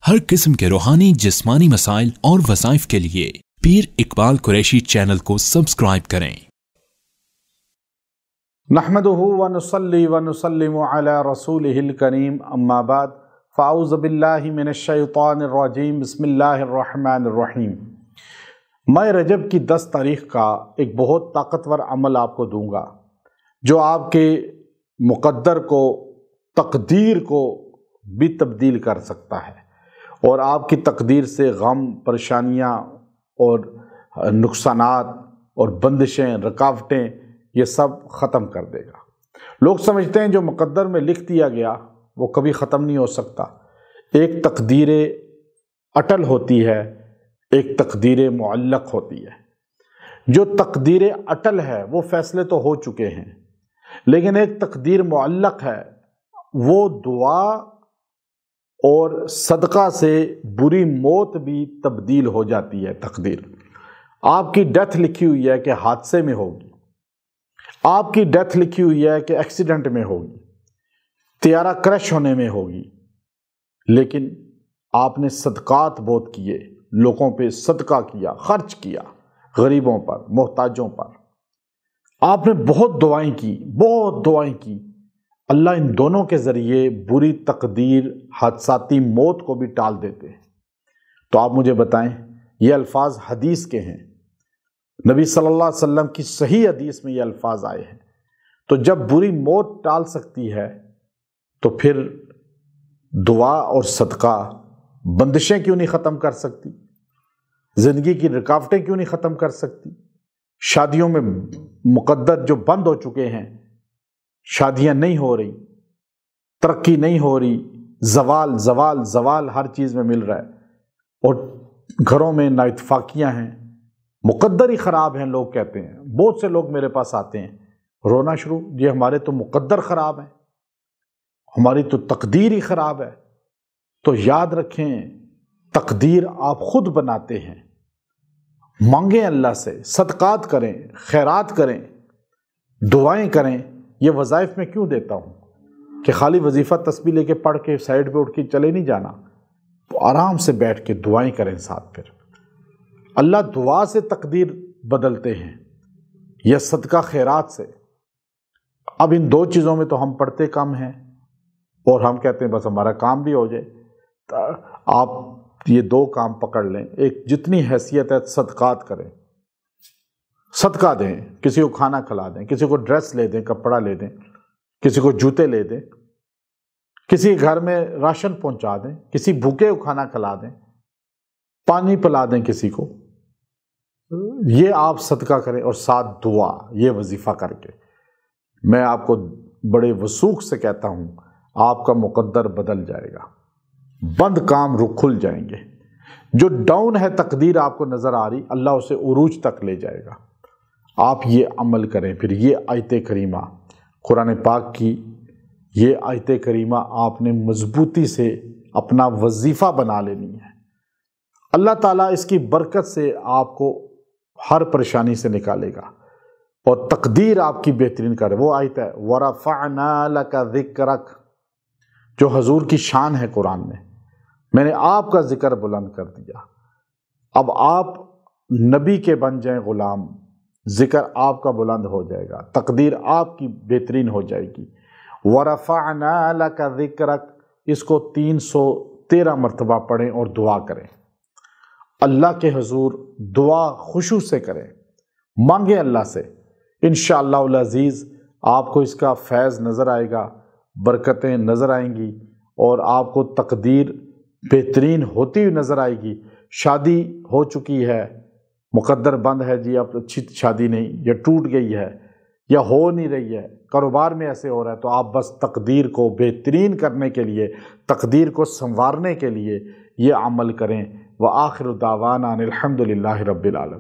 हर किस्म के रूहानी जिस्मानी मसाइल और वज़ाइफ के लिए पीर इकबाल कुरैशी चैनल को सब्सक्राइब करें। नहमदुहु व नुसल्ली व नुसल्लिमु अला रसूलिहिल करीम, अम्मा बाद, फ़ाऊज़ु बिल्लाहि मिनश शैतानिर रजीम, बिस्मिल्लाहिर रहमानिर रहीम। मैं रजब की 10 तारीख़ का एक बहुत ताकतवर अमल आपको दूंगा जो आपके मुक़द्दर को, तकदीर को भी तब्दील कर सकता है और आपकी तकदीर से गम, परेशानियाँ और नुकसानात और बंदिशें, रुकावटें, ये सब ख़त्म कर देगा। लोग समझते हैं जो मुक़द्दर में लिख दिया गया वो कभी ख़त्म नहीं हो सकता। एक तकदीर अटल होती है, एक तकदीर मुअल्लक़ होती है। जो तकदीर अटल है वो फ़ैसले तो हो चुके हैं, लेकिन एक तकदीर मुअल्लक़ है, वो दुआ और सदका से बुरी मौत भी तब्दील हो जाती है। तकदीर, आपकी डेथ लिखी हुई है कि हादसे में होगी, आपकी डेथ लिखी हुई है कि एक्सीडेंट में होगी, तैयारा क्रैश होने में होगी, लेकिन आपने सदकात बहुत किए, लोगों पे सदका किया, खर्च किया, गरीबों पर, मोहताजों पर, आपने बहुत दुआएं की, बहुत दुआएं की। अल्लाह इन दोनों के ज़रिए बुरी तकदीर, हादसाती मौत को भी टाल देते हैं। तो आप मुझे बताएं, ये अल्फाज हदीस के हैं, नबी सल्लल्लाहु अलैहि वसल्लम की सही हदीस में ये अल्फाज आए हैं। तो जब बुरी मौत टाल सकती है तो फिर दुआ और सदका बंदिशें क्यों नहीं ख़त्म कर सकती? ज़िंदगी की रुकावटें क्यों नहीं ख़त्म कर सकती? शादियों में मुक़द्दर जो बंद हो चुके हैं, शादियां नहीं हो रही, तरक्की नहीं हो रही, ज़वाल ज़वाल ज़वाल हर चीज़ में मिल रहा है और घरों में नाइतफाकियाँ हैं, मुक़द्दर ही ख़राब हैं, लोग कहते हैं। बहुत से लोग मेरे पास आते हैं रोना शुरू, ये हमारे तो मुक़द्दर ख़राब है, हमारी तो तकदीर ही ख़राब है। तो याद रखें, तकदीर आप खुद बनाते हैं। मांगें अल्लाह से, सदकात करें, खैरात करें, दुआएं करें। ये वज़ाइफ में क्यों देता हूँ कि खाली वजीफ़ा तस्बीह लेके पढ़ के साइड पे उठ के चले नहीं जाना, तो आराम से बैठ के दुआएं करें साथ। फिर अल्लाह दुआ से तकदीर बदलते हैं या सदका खैरात से। अब इन दो चीज़ों में तो हम पढ़ते कम हैं और हम कहते हैं बस हमारा काम भी हो जाए। तो आप ये दो काम पकड़ लें, एक जितनी हैसियत है सदकात करें, सदका दें, किसी को खाना खिला दें, किसी को ड्रेस ले दें, कपड़ा ले दें, किसी को जूते ले दें, किसी घर में राशन पहुंचा दें, किसी भूखे को खाना खिला दें, पानी पिला दें किसी को। ये आप सदका करें और साथ दुआ, ये वजीफ़ा करके मैं आपको बड़े वसूख से कहता हूँ आपका मुक़द्दर बदल जाएगा, बंद काम रुख खुल जाएंगे। जो डाउन है तकदीर आपको नज़र आ रही, अल्लाह उसे उरूज तक ले जाएगा। आप ये अमल करें। फिर ये आयत करीमा, कुरान पाक की ये आयत करीमा आपने मजबूती से अपना वजीफ़ा बना लेनी है। अल्लाह ताला इसकी बरकत से आपको हर परेशानी से निकालेगा और तकदीर आपकी बेहतरीन करे। वो आयत है वरफ़अना लका ज़िक्रक, जो हजूर की शान है कुरान में, मैंने आपका जिक्र बुलंद कर दिया। अब आप नबी के बन जाएं गुलाम, जिक्र आपका बुलंद हो जाएगा, तकदीर आपकी बेहतरीन हो जाएगी। वरफ़अना लका ज़िक्रक, इसको 313 मरतबा पढ़ें और दुआ करें। अल्लाह के हुजूर दुआ खुशू से करें, मांगे अल्लाह से, इंशाअल्लाह अज़ीज़ आपको इसका फैज़ नज़र आएगा, बरकतें नज़र आएंगी और आपको तकदीर बेहतरीन होती हुई नज़र आएगी। शादी हो चुकी है, मुक़द्दर बंद है जी, अब अच्छी शादी नहीं, या टूट गई है या हो नहीं रही है, कारोबार में ऐसे हो रहा है, तो आप बस तकदीर को बेहतरीन करने के लिए, तकदीर को संवारने के लिए ये अमल करें। व आखिर दावाना अनिल हम्दुलिल्लाहि रब्बिल आलमीन।